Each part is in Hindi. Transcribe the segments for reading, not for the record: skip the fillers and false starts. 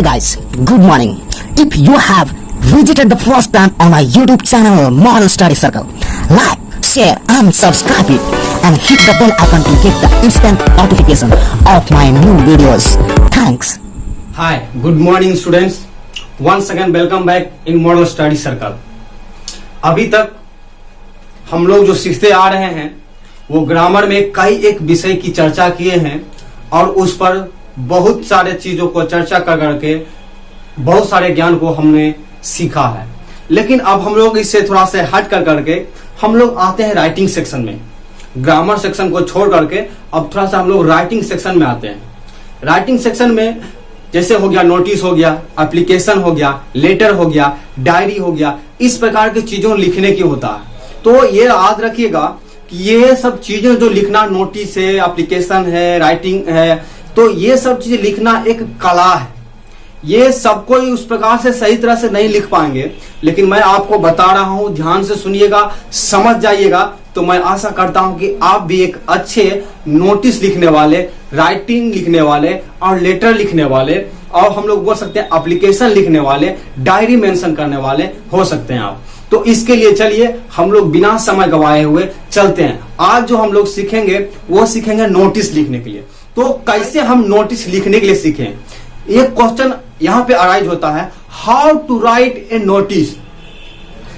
guys, good morning. If you have visited the first time on my YouTube channel Model Study Circle, like, share and subscribe it and hit the bell icon to get the instant notification of my new videos. Thanks. Hi, good morning students. Once again welcome back in Model Study Circle. अभी तक हम लोग जो सीखते आ रहे हैं वो ग्रामर में कई एक विषय की चर्चा किए हैं और उस पर बहुत सारे चीजों को चर्चा कर करके बहुत सारे ज्ञान को हमने सीखा है। लेकिन अब हम लोग इससे थोड़ा सा हट कर करके हम लोग आते हैं राइटिंग सेक्शन में। ग्रामर सेक्शन को छोड़ करके अब थोड़ा सा हम लोग राइटिंग सेक्शन में आते हैं। राइटिंग सेक्शन में जैसे हो गया नोटिस हो गया, एप्लीकेशन हो गया, लेटर हो गया, डायरी हो गया, इस प्रकार की चीजों लिखने की होता है। तो ये याद रखिएगा कि ये सब चीजें जो लिखना, नोटिस है, एप्लीकेशन है, राइटिंग है, तो ये सब चीजें लिखना एक कला है। ये सब कोई उस प्रकार से सही तरह से नहीं लिख पाएंगे, लेकिन मैं आपको बता रहा हूं, ध्यान से सुनिएगा, समझ जाइएगा। तो मैं आशा करता हूं कि आप भी एक अच्छे नोटिस लिखने वाले, राइटिंग लिखने वाले और लेटर लिखने वाले और हम लोग बोल सकते हैं एप्लीकेशन लिखने वाले, डायरी मेंशन करने वाले हो सकते हैं आप। तो इसके लिए चलिए हम लोग बिना समय गवाए हुए चलते हैं। आज जो हम लोग सीखेंगे वो सीखेंगे नोटिस लिखने के लिए। तो कैसे हम नोटिस लिखने के लिए सीखें, एक क्वेश्चन यहां पे अराइज होता है, how to write a notice.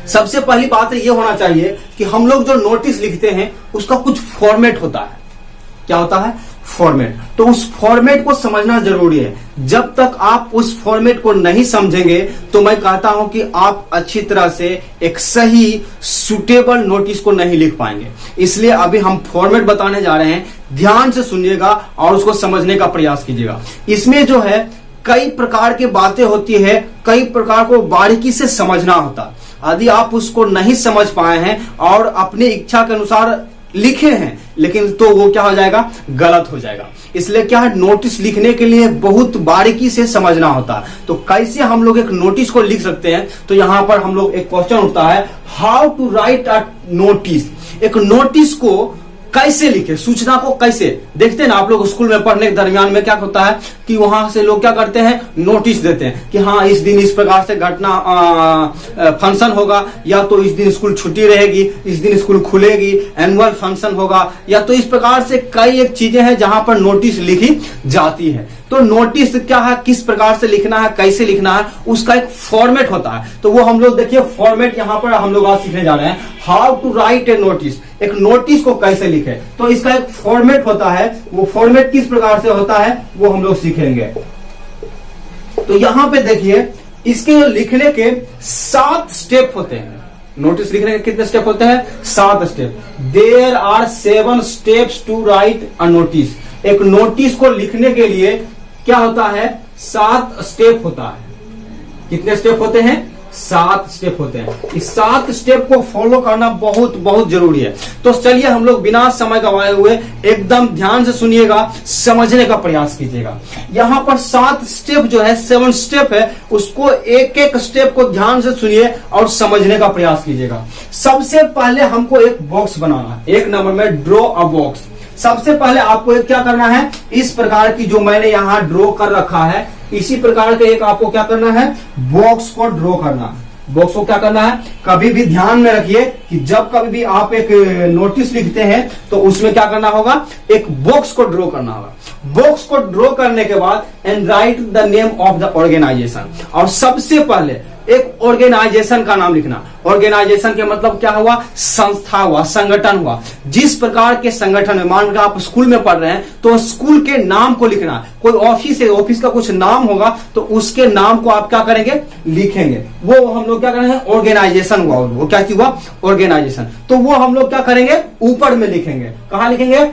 सबसे पहली बात ये होना चाहिए कि हम लोग जो नोटिस लिखते हैं उसका कुछ फॉर्मेट होता है। क्या होता है? फॉर्मेट। तो उस फॉर्मेट को समझना जरूरी है। जब तक आप उस फॉर्मेट को नहीं समझेंगे तो मैं कहता हूं कि आप अच्छी तरह से एक सही सुटेबल नोटिस को नहीं लिख पाएंगे। इसलिए अभी हम फॉर्मेट बताने जा रहे हैं, ध्यान से सुनिएगा और उसको समझने का प्रयास कीजिएगा। इसमें जो है कई प्रकार की बातें होती है, कई प्रकार को बारीकी से समझना होता। यदि आप उसको नहीं समझ पाए हैं और अपनी इच्छा के अनुसार लिखे हैं, लेकिन तो वो क्या हो जाएगा? गलत हो जाएगा। इसलिए क्या है, नोटिस लिखने के लिए बहुत बारीकी से समझना होता है। तो कैसे हम लोग एक नोटिस को लिख सकते हैं, तो यहां पर हम लोग एक क्वेश्चन उठता है, how to write a notice. एक नोटिस को कैसे लिखे, सूचना को कैसे देखते हैं ना आप लोग स्कूल में पढ़ने के दरमियान में क्या होता है कि वहां से लोग क्या करते हैं, नोटिस देते हैं कि हाँ इस दिन इस प्रकार से घटना फंक्शन होगा, या तो इस दिन स्कूल छुट्टी रहेगी, इस दिन स्कूल खुलेगी, एनुअल फंक्शन होगा, या तो इस प्रकार से कई एक चीजें हैं जहां पर नोटिस लिखी जाती है। तो नोटिस क्या है, किस प्रकार से लिखना है, कैसे लिखना है, उसका एक फॉर्मेट होता है। तो वो हम लोग देखिए फॉर्मेट यहां पर हम लोग आज सीखने जा रहे हैं, how to write a notice. एक नोटिस को कैसे लिखे, तो इसका एक फॉर्मेट होता है। वो फॉर्मेट किस प्रकार से होता है वो हम लोग सीखेंगे। तो यहां पे देखिए इसके लिखने के 7 स्टेप होते हैं। नोटिस लिखने के कितने स्टेप होते हैं? 7 step. There are 7 steps to write a notice. एक नोटिस को लिखने के लिए क्या होता है? 7 स्टेप होता है। कितने स्टेप होते हैं? 7 स्टेप होते हैं। इस 7 स्टेप को फॉलो करना बहुत बहुत जरूरी है। तो चलिए हम लोग बिना समय गवाए हुए एकदम ध्यान से सुनिएगा, समझने का प्रयास कीजिएगा। यहाँ पर 7 स्टेप जो है, 7 स्टेप है, उसको एक एक स्टेप को ध्यान से सुनिए और समझने का प्रयास कीजिएगा। सबसे पहले हमको एक बॉक्स बनाना है। 1 नंबर में ड्रॉ अ बॉक्स। सबसे पहले आपको एक क्या करना है, इस प्रकार की जो मैंने यहाँ ड्रॉ कर रखा है, इसी प्रकार के एक आपको क्या करना है, बॉक्स को ड्रॉ करना है। बॉक्स को क्या करना है, कभी भी ध्यान में रखिए कि जब कभी भी आप एक नोटिस लिखते हैं तो उसमें क्या करना होगा, एक बॉक्स को ड्रॉ करना होगा। बॉक्स को ड्रॉ करने के बाद and write the name of the organisation. और सबसे पहले एक ऑर्गेनाइजेशन का नाम लिखना। ऑर्गेनाइजेशन के मतलब क्या हुआ? संस्था हुआ, संगठन हुआ। जिस प्रकार के संगठन में, मान लो आप स्कूल में पढ़ रहे हैं तो स्कूल के नाम को लिखना। कोई ऑफिस है, ऑफिस का कुछ नाम होगा तो उसके नाम को आप क्या करेंगे, लिखेंगे। वो हम लोग क्या करेंगे, ऑर्गेनाइजेशन हुआ। वो क्या हुआ? ऑर्गेनाइजेशन। तो वो हम लोग क्या करेंगे, ऊपर में लिखेंगे। कहां लिखेंगे?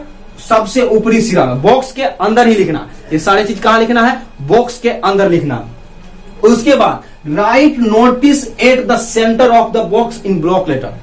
सबसे ऊपरी सिरा में, बॉक्स के अंदर ही लिखना। ये सारी चीज कहां लिखना है? बॉक्स के अंदर लिखना। उसके बाद write notice at the centre of the box in block letter.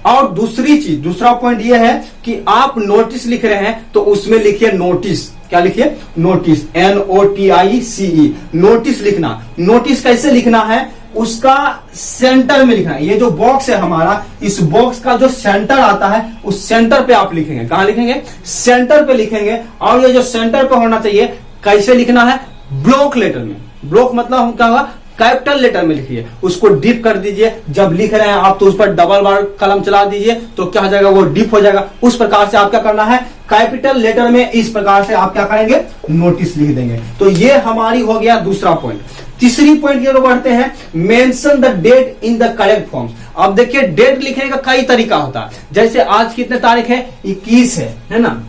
और दूसरी चीज, दूसरा पॉइंट यह है कि आप नोटिस लिख रहे हैं तो उसमें लिखिए नोटिस। क्या लिखिए? Notice, NOTICE। नोटिस लिखना। नोटिस कैसे लिखना है, उसका सेंटर में लिखना है। ये जो बॉक्स है हमारा, इस बॉक्स का जो सेंटर आता है उस सेंटर पे आप लिखेंगे। कहां लिखेंगे? सेंटर पे लिखेंगे। और ये जो सेंटर पे होना चाहिए कैसे लिखना है? ब्लॉक लेटर में। ब्लॉक मतलब हम क्या होगा, कैपिटल लेटर में लिखिए, उसको डीप कर दीजिए। जब लिख रहे हैं आप तो उस पर डबल बार कलम चला दीजिए तो क्या हो जाएगा, वो डीप हो जाएगा। उस प्रकार से आप क्या करना है, कैपिटल लेटर में इस प्रकार से आप क्या करेंगे, नोटिस लिख देंगे। तो ये हमारी हो गया दूसरा पॉइंट। तीसरी पॉइंट की ओर बढ़ते हैं, mention the date in the correct forms. अब देखिए डेट लिखने का कई तरीका होता है। जैसे आज कितने तारीख है, 21 है ना,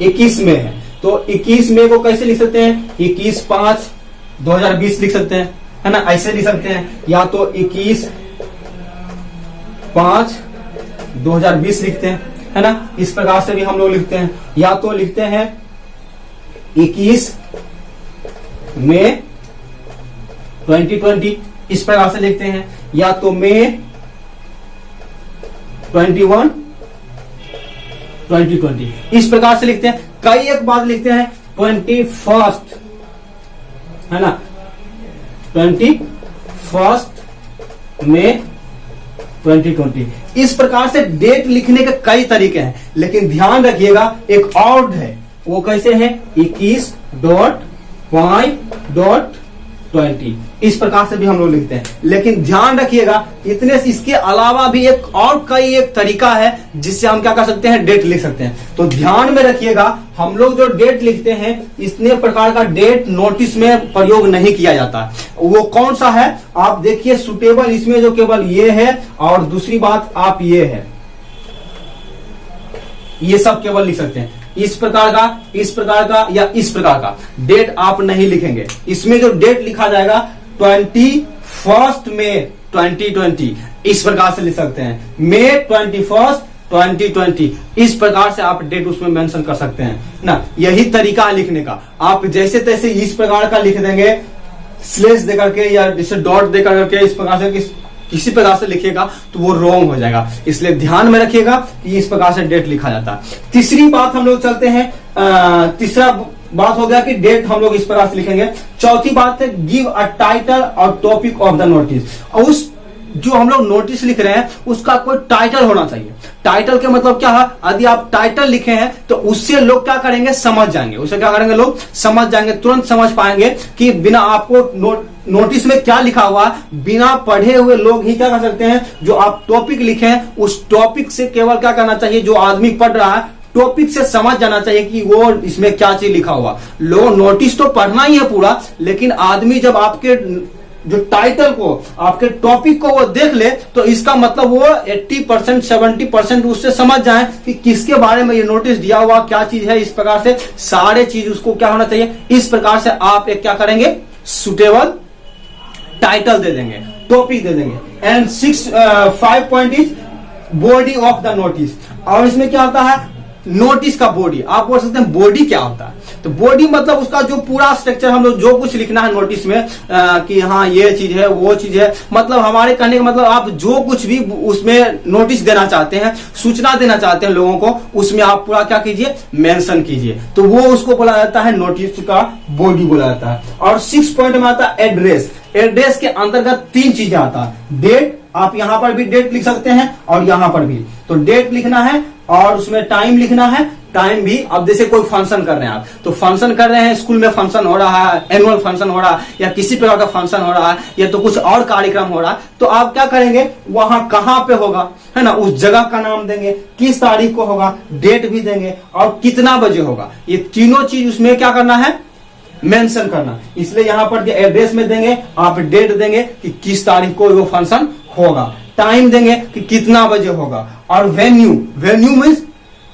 21 में है, तो 21 मई को कैसे लिख सकते हैं, 21/5/2020 लिख सकते हैं, है ना, ऐसे लिख सकते हैं। या तो 21/5/2020 लिखते हैं, है ना, इस प्रकार से भी हम लोग लिखते हैं। या तो लिखते हैं 21 मई 2020, इस प्रकार से लिखते हैं। या तो मई 21 2020, इस प्रकार से लिखते हैं। कई एक बात लिखते हैं 21 है ना, 21 मई 2020, इस प्रकार से डेट लिखने के कई तरीके हैं। लेकिन ध्यान रखिएगा एक और है, वो कैसे है, 21.5.20, इस प्रकार से भी हम लोग लिखते हैं। लेकिन ध्यान रखिएगा इतने, इसके अलावा भी एक और कई एक तरीका है जिससे हम क्या कर सकते हैं, डेट लिख सकते हैं। तो ध्यान में रखिएगा, हम लोग जो डेट लिखते हैं इतने प्रकार का डेट नोटिस में प्रयोग नहीं किया जाता। वो कौन सा है आप देखिए, सुटेबल, इसमें जो केवल ये है, और दूसरी बात आप ये है, ये सब केवल लिख सकते हैं। इस प्रकार का, इस प्रकार का या इस प्रकार का डेट आप नहीं लिखेंगे। इसमें जो डेट लिखा जाएगा 21 मई 2020, इस प्रकार से लिख सकते हैं, मई 21 2020, इस प्रकार से आप डेट उसमें मेंशन कर सकते हैं ना। यही तरीका है लिखने का। आप जैसे तैसे इस प्रकार का लिख देंगे, स्लेश देकर के या जैसे डॉट देकर के, इस प्रकार से किसी प्रकार से लिखिएगा तो वो रॉन्ग हो जाएगा। इसलिए ध्यान में रखिएगा कि इस प्रकार से डेट लिखा जाता है। तीसरी बात हम लोग चलते हैं, तीसरा बात हो गया कि डेट हम लोग इस प्रकार से लिखेंगे। चौथी बात है, गिव अ टाइटल और टॉपिक ऑफ द नोटिस। उस जो हम लोग नोटिस लिख रहे हैं उसका कोई टाइटल होना चाहिए। टाइटल के मतलब क्या है, यदि आप टाइटल लिखे हैं तो उससे लोग क्या करेंगे, समझ जाएंगे। उससे क्या करेंगे, लोग समझ जाएंगे, तुरंत समझ पाएंगे कि बिना आपको नोटिस में क्या लिखा हुआ, बिना पढ़े हुए लोग ही क्या कर सकते हैं, जो आप टॉपिक लिखे हैं उस टॉपिक से केवल क्या करना चाहिए, जो आदमी पढ़ रहा है टॉपिक से समझ जाना चाहिए कि वो इसमें क्या चीज लिखा हुआ। लोग नोटिस तो पढ़ना ही है पूरा, लेकिन आदमी जब आपके जो टाइटल को, आपके टॉपिक को वो देख ले तो इसका मतलब वो 80% 70% उससे समझ जाए कि किसके बारे में ये नोटिस दिया हुआ, क्या चीज है। इस प्रकार से सारे चीज उसको क्या होना चाहिए, इस प्रकार से आप एक क्या करेंगे, सुटेबल टाइटल दे देंगे, टॉपिक दे देंगे। And 5 point is body of the notice. और इसमें क्या होता है, नोटिस का बॉडी। आप बोल सकते हैं बॉडी क्या होता है, तो बॉडी मतलब उसका जो पूरा स्ट्रक्चर, हम लोग जो कुछ लिखना है नोटिस में कि हाँ ये चीज है वो चीज है, मतलब हमारे कहने का मतलब आप जो कुछ भी उसमें नोटिस देना चाहते हैं, सूचना देना चाहते हैं लोगों को, उसमें आप पूरा क्या कीजिए, मेंशन कीजिए। तो वो उसको बोला जाता है नोटिस का बॉडी बोला जाता है। और 6 पॉइंट में आता है एड्रेस। एड्रेस के अंतर्गत 3 चीजें आता है, डेट, आप यहां पर भी डेट लिख सकते हैं और यहां पर भी, तो डेट लिखना है और उसमें टाइम लिखना है। टाइम भी, अब जैसे कोई फंक्शन कर रहे हैं आप, तो फंक्शन कर रहे हैं, स्कूल में फंक्शन हो रहा है, एनुअल फंक्शन हो रहा है या किसी प्रकार का फंक्शन हो रहा है या तो कुछ और कार्यक्रम हो रहा है, तो आप क्या करेंगे, वहां कहां पे होगा, है ना, उस जगह का नाम देंगे, किस तारीख को होगा, डेट भी देंगे और कितना बजे होगा। ये तीनों चीज उसमें क्या करना है, मेंशन करना। इसलिए यहां पर एड्रेस में देंगे, आप डेट देंगे कि किस तारीख को वो फंक्शन होगा, टाइम देंगे कि कितना बजे होगा, और वेन्यू, वेन्यू मीन्स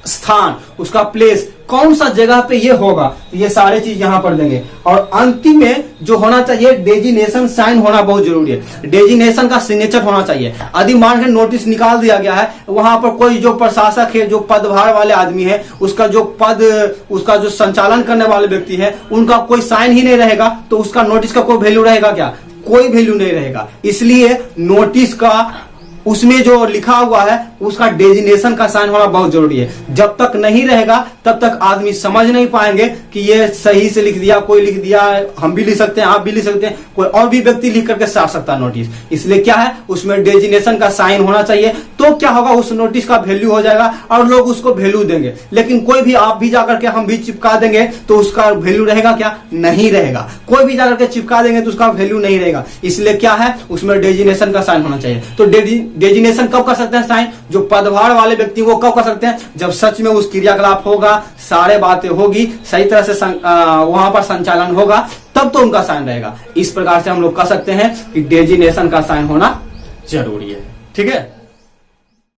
स्थान, उसका प्लेस, कौन सा जगह पे ये होगा, ये सारे चीज यहां पर देंगे। और अंतिम में जो होना चाहिए, डेजिनेशन साइन होना बहुत जरूरी है। डेजिनेशन का सिग्नेचर होना चाहिए। यदि मान के नोटिस निकाल दिया गया है, वहां पर कोई जो प्रशासक है, जो पदभार वाले आदमी है, उसका जो पद, उसका जो संचालन करने वाले व्यक्ति है, उनका कोई साइन ही नहीं रहेगा, तो उसका नोटिस का कोई वैल्यू रहेगा क्या, कोई वैल्यू नहीं रहेगा। इसलिए नोटिस का उसमें जो लिखा हुआ है उसका डेजिनेशन का साइन होना बहुत जरूरी है। जब तक नहीं रहेगा तब तक आदमी समझ नहीं पाएंगे कि ये सही से लिख दिया, कोई लिख दिया, हम भी लिख सकते हैं, आप भी लिख सकते हैं, कोई और भी व्यक्ति लिख करके साट सकता है नोटिस। इसलिए क्या है, उसमें डेजिनेशन का साइन होना चाहिए। तो क्या होगा, उस नोटिस का वैल्यू हो जाएगा और लोग उसको वैल्यू देंगे। लेकिन कोई भी आप भी जाकर के हम भी चिपका देंगे तो उसका वैल्यू रहेगा क्या? नहीं रहेगा। कोई भी जाकर के चिपका देंगे तो उसका वैल्यू नहीं रहेगा। इसलिए क्या है, उसमें डेजिनेशन का साइन होना चाहिए। तो डेजिनेशन कब कर सकते हैं साइन? जो पदभार वाले व्यक्ति को कब कर सकते हैं? जब सच में उस क्रियाकलाप होगा, सारे बातें होगी, सही तरह से वहां पर संचालन होगा, तब तो उनका साइन रहेगा। इस प्रकार से हम लोग कह सकते हैं कि डेजिनेशन का साइन होना जरूरी है। ठीक है।